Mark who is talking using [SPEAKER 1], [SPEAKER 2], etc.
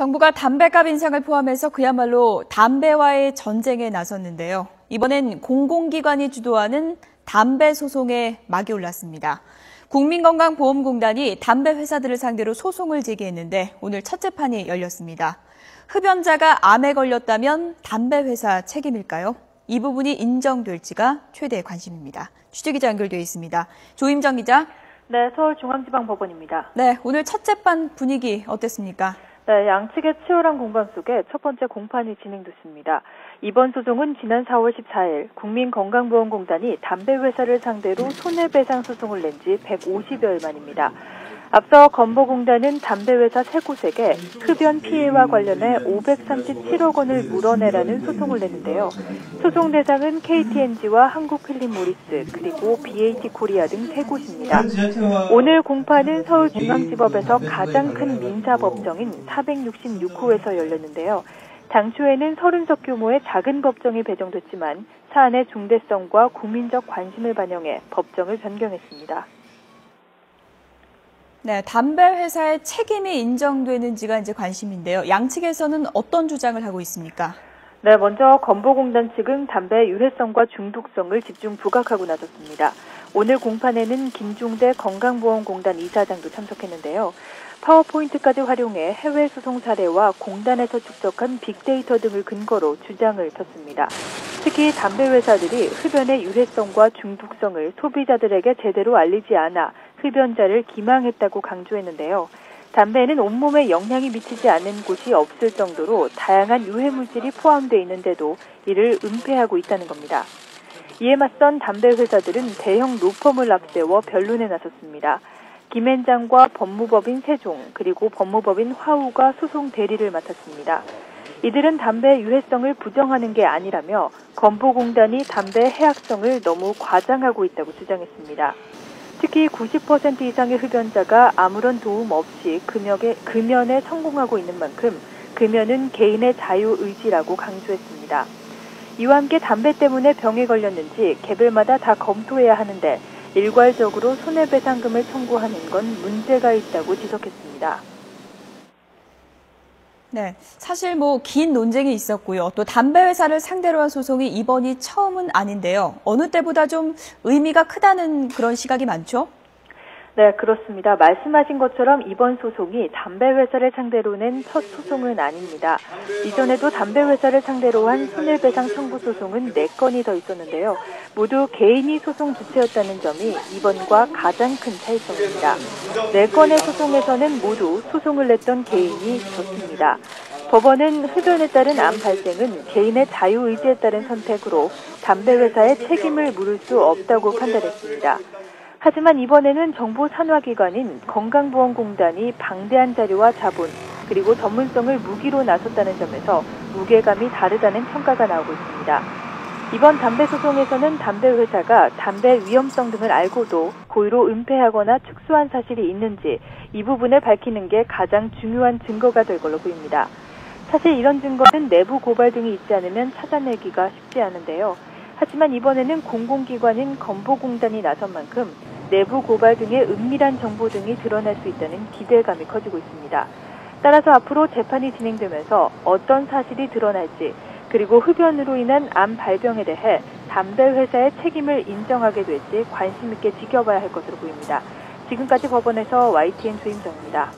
[SPEAKER 1] 정부가 담배값 인상을 포함해서 그야말로 담배와의 전쟁에 나섰는데요. 이번엔 공공기관이 주도하는 담배 소송에 막이 올랐습니다. 국민건강보험공단이 담배 회사들을 상대로 소송을 제기했는데 오늘 첫 재판이 열렸습니다. 흡연자가 암에 걸렸다면 담배 회사 책임일까요? 이 부분이 인정될지가 최대 관심입니다. 취재기자 연결되어 있습니다. 조임정 기자.
[SPEAKER 2] 네, 서울중앙지방법원입니다.
[SPEAKER 1] 네, 오늘 첫 재판 분위기 어땠습니까?
[SPEAKER 2] 네, 양측의 치열한 공방 속에 첫 번째 공판이 진행됐습니다. 이번 소송은 지난 4월 14일 국민건강보험공단이 담배 회사를 상대로 손해배상 소송을 낸 지 150여일 만입니다. 앞서 건보공단은 담배 회사 3곳에게 흡연 피해와 관련해 537억 원을 물어내라는 소송을 냈는데요. 소송 대상은 KT&G와 한국필립모리스 그리고 BAT 코리아 등 3곳입니다. 오늘 공판은 서울중앙지법에서 가장 큰 민사법정인 466호에서 열렸는데요. 당초에는 30석 규모의 작은 법정이 배정됐지만 사안의 중대성과 국민적 관심을 반영해 법정을 변경했습니다.
[SPEAKER 1] 네, 담배 회사의 책임이 인정되는지가 이제 관심인데요. 양측에서는 어떤 주장을 하고 있습니까?
[SPEAKER 2] 네, 먼저 건보공단 측은 담배의 유해성과 중독성을 집중 부각하고 나섰습니다. 오늘 공판에는 김종대 건강보험공단 이사장도 참석했는데요. 파워포인트까지 활용해 해외 소송 사례와 공단에서 축적한 빅데이터 등을 근거로 주장을 폈습니다. 특히 담배 회사들이 흡연의 유해성과 중독성을 소비자들에게 제대로 알리지 않아 흡연자를 기망했다고 강조했는데요. 담배에는 온몸에 영향이 미치지 않는 곳이 없을 정도로 다양한 유해물질이 포함되어 있는데도 이를 은폐하고 있다는 겁니다. 이에 맞선 담배 회사들은 대형 로펌을 앞세워 변론에 나섰습니다. 김앤장과 법무법인 세종 그리고 법무법인 화우가 소송 대리를 맡았습니다. 이들은 담배의 유해성을 부정하는 게 아니라며 건보공단이 담배의 해악성을 너무 과장하고 있다고 주장했습니다. 특히 90% 이상의 흡연자가 아무런 도움 없이 금연에 성공하고 있는 만큼 금연은 개인의 자유의지라고 강조했습니다. 이와 함께 담배 때문에 병에 걸렸는지 개별마다 다 검토해야 하는데 일괄적으로 손해배상금을 청구하는 건 문제가 있다고 지적했습니다.
[SPEAKER 1] 네, 사실 긴 논쟁이 있었고요. 또 담배 회사를 상대로 한 소송이 이번이 처음은 아닌데요. 어느 때보다 좀 의미가 크다는 그런 시각이 많죠?
[SPEAKER 2] 네, 그렇습니다. 말씀하신 것처럼 이번 소송이 담배 회사를 상대로 낸 첫 소송은 아닙니다. 이전에도 담배 회사를 상대로 한 손해배상 청구 소송은 4건이 더 있었는데요. 모두 개인이 소송 주체였다는 점이 이번과 가장 큰 차이점입니다. 4건의 소송에서는 모두 소송을 냈던 개인이 졌습니다. 법원은 흡연에 따른 암 발생은 개인의 자유의지에 따른 선택으로 담배 회사에 책임을 물을 수 없다고 판단했습니다. 하지만 이번에는 정부 산하기관인 건강보험공단이 방대한 자료와 자본 그리고 전문성을 무기로 나섰다는 점에서 무게감이 다르다는 평가가 나오고 있습니다. 이번 담배 소송에서는 담배 회사가 담배 위험성 등을 알고도 고의로 은폐하거나 축소한 사실이 있는지 이 부분을 밝히는 게 가장 중요한 증거가 될 걸로 보입니다. 사실 이런 증거는 내부 고발 등이 있지 않으면 찾아내기가 쉽지 않은데요. 하지만 이번에는 공공기관인 건보공단이 나선 만큼 내부 고발 등의 은밀한 정보 등이 드러날 수 있다는 기대감이 커지고 있습니다. 따라서 앞으로 재판이 진행되면서 어떤 사실이 드러날지 그리고 흡연으로 인한 암 발병에 대해 담배 회사의 책임을 인정하게 될지 관심 있게 지켜봐야 할 것으로 보입니다. 지금까지 법원에서 YTN 조임정입니다.